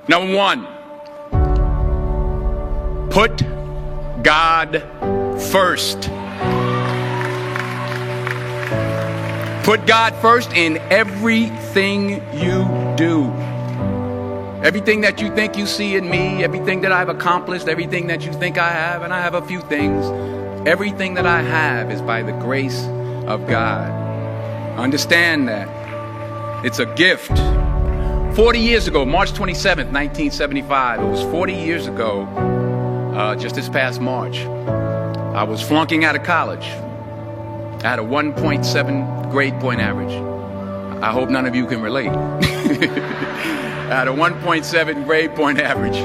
Number one, put God first. Put God first in everything you do. Everything that you think you see in me, everything that I've accomplished, everything that you think I have, and I have a few things, everything that I have is by the grace of God. Understand that. It's a gift. 40 years ago, March 27th, 1975, it was 40 years ago, just this past March, I was flunking out of college. I had a 1.7 grade point average. I hope none of you can relate. I had a 1.7 grade point average.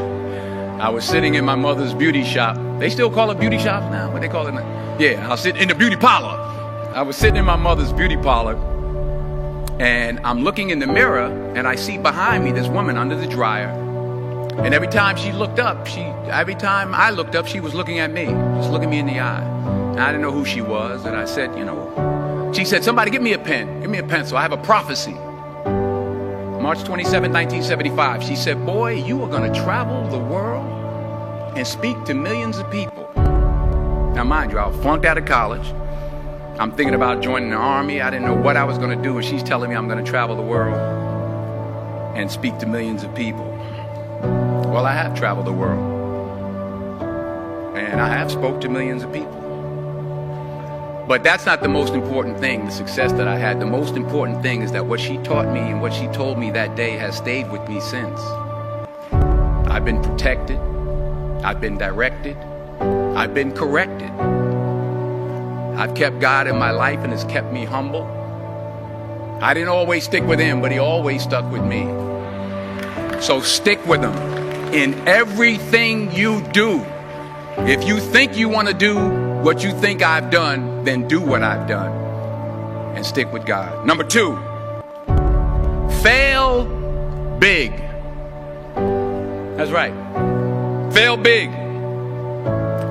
I was sitting in my mother's beauty shop. They still call it beauty shops now? What they call it now? Yeah, I was sitting in the beauty parlor. I was sitting in my mother's beauty parlor, and I'm looking in the mirror, and I see behind me this woman under the dryer. And every time she looked up, every time I looked up, she was looking at me, just looking me in the eye. And I didn't know who she was, and I said, she said, somebody give me a pen, give me a pencil, I have a prophecy. March 27, 1975, she said, boy, you are going to travel the world and speak to millions of people. Now, mind you, I was flunked out of college. I'm thinking about joining the army. I didn't know what I was going to do, and she's telling me I'm going to travel the world and speak to millions of people. Well, I have traveled the world, and I have spoke to millions of people. But that's not the most important thing, the success that I had. The most important thing is that what she taught me and what she told me that day has stayed with me since. I've been protected. I've been directed. I've been corrected. I've kept God in my life, and it's kept me humble. I didn't always stick with him, but he always stuck with me. So stick with him in everything you do. If you think you want to do what you think I've done, then do what I've done and stick with God. Number two, fail big. That's right. Fail big.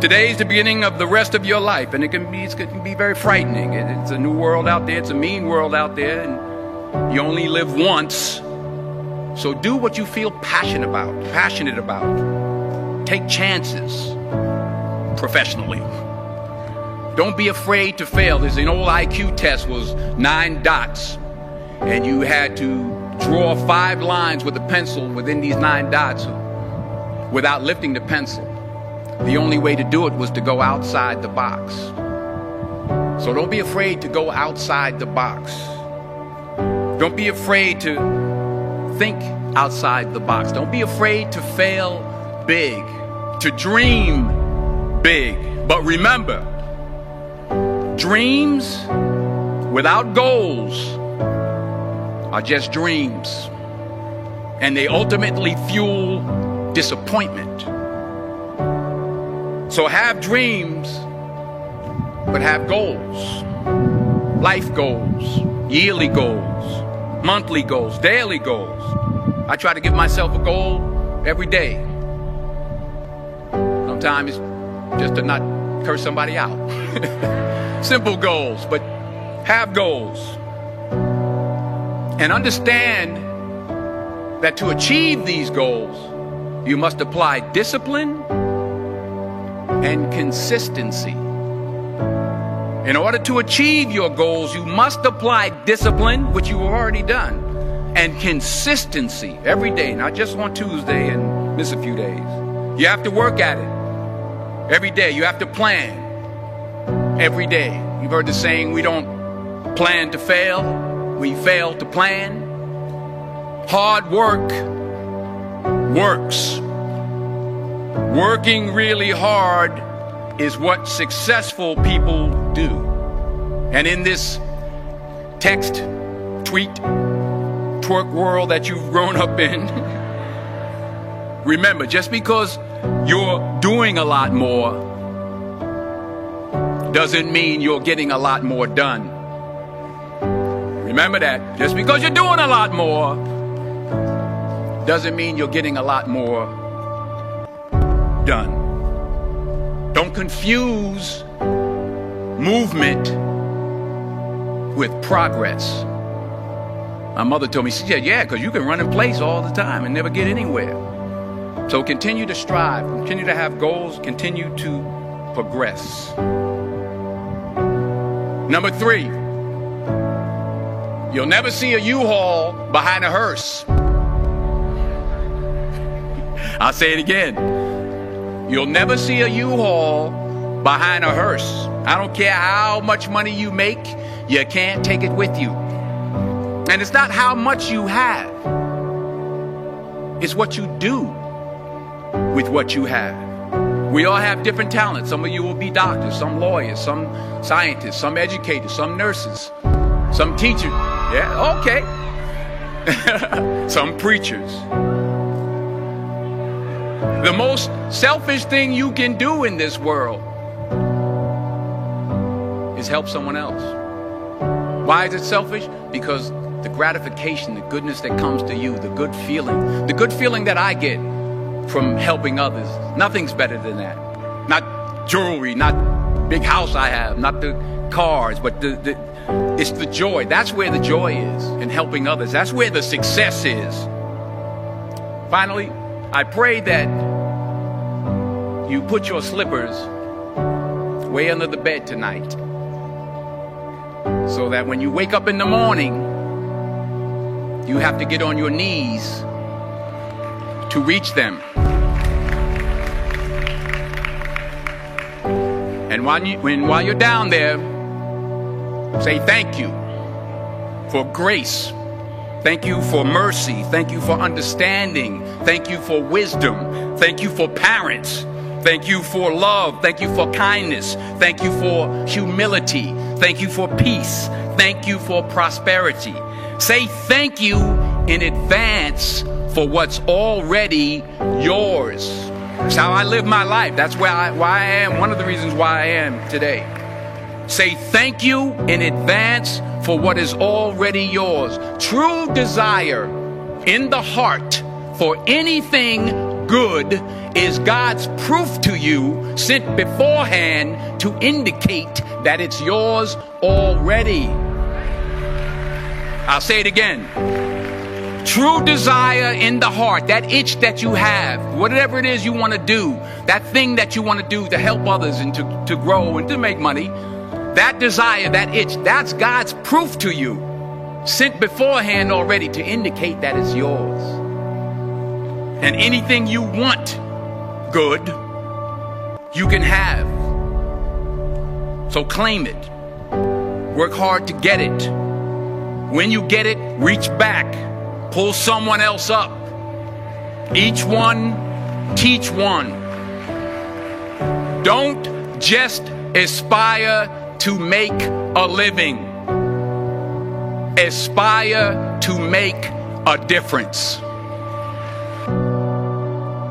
Today's the beginning of the rest of your life, and it can be very frightening. It's a new world out there. It's a mean world out there, and you only live once. So do what you feel passionate about. Take chances professionally. Don't be afraid to fail. There's an old IQ test, was 9 dots, and you had to draw 5 lines with a pencil within these 9 dots without lifting the pencil. The only way to do it was to go outside the box. So don't be afraid to go outside the box. Don't be afraid to think outside the box. Don't be afraid to fail big, to dream big. But remember, dreams without goals are just dreams, and they ultimately fuel disappointment. So have dreams, but have goals. Life goals, yearly goals, monthly goals, daily goals. I try to give myself a goal every day. Sometimes it's just to not curse somebody out. Simple goals, but have goals. And understand that to achieve these goals, you must apply discipline and consistency. In order to achieve your goals, you must apply discipline, which you've already done, and consistency every day, not just on Tuesday and miss a few days. You have to work at it every day. You have to plan every day. You've heard the saying, we don't plan to fail, we fail to plan. Hard work works. Working really hard is what successful people do. And in this text, tweet, twerk world that you've grown up in, remember, just because you're doing a lot more doesn't mean you're getting a lot more done. Remember that. Just because you're doing a lot more doesn't mean you're getting a lot more done. Don't confuse movement with progress. My mother told me, she said, yeah, because you can run in place all the time and never get anywhere. So continue to strive, continue to have goals, continue to progress. Number 3, you'll never see a U-Haul behind a hearse. I'll say it again. You'll never see a U-Haul behind a hearse. I don't care how much money you make, you can't take it with you. And it's not how much you have. It's what you do with what you have. We all have different talents. Some of you will be doctors, some lawyers, some scientists, some educators, some nurses, some teachers. Yeah, okay. Some preachers. The most selfish thing you can do in this world is help someone else. Why is it selfish? Because the gratification, the goodness that comes to you, the good feeling that I get from helping others, nothing's better than that. Not jewelry, not big house I have, not the cars, but it's the joy. That's where the joy is, in helping others. That's where the success is. Finally, I pray that you put your slippers way under the bed tonight, so that when you wake up in the morning, you have to get on your knees to reach them. And while you're down there, say thank you for grace. Thank you for mercy. Thank you for understanding. Thank you for wisdom. Thank you for parents. Thank you for love. Thank you for kindness. Thank you for humility. Thank you for peace. Thank you for prosperity. Say thank you in advance for what's already yours. That's how I live my life. That's why I am. One of the reasons why I am today. Say thank you in advance for what is already yours. True desire in the heart for anything good is God's proof to you, sent beforehand to indicate that it's yours already. I'll say it again. True desire in the heart, that itch that you have, whatever it is you want to do, that thing that you want to do to help others and to grow and to make money, that desire, that itch, that's God's proof to you, sent beforehand already to indicate that it's yours. And anything you want good, you can have. So claim it. Work hard to get it. When you get it, reach back. Pull someone else up. Each one, teach one. Don't just aspire to make a living. Aspire to make a difference.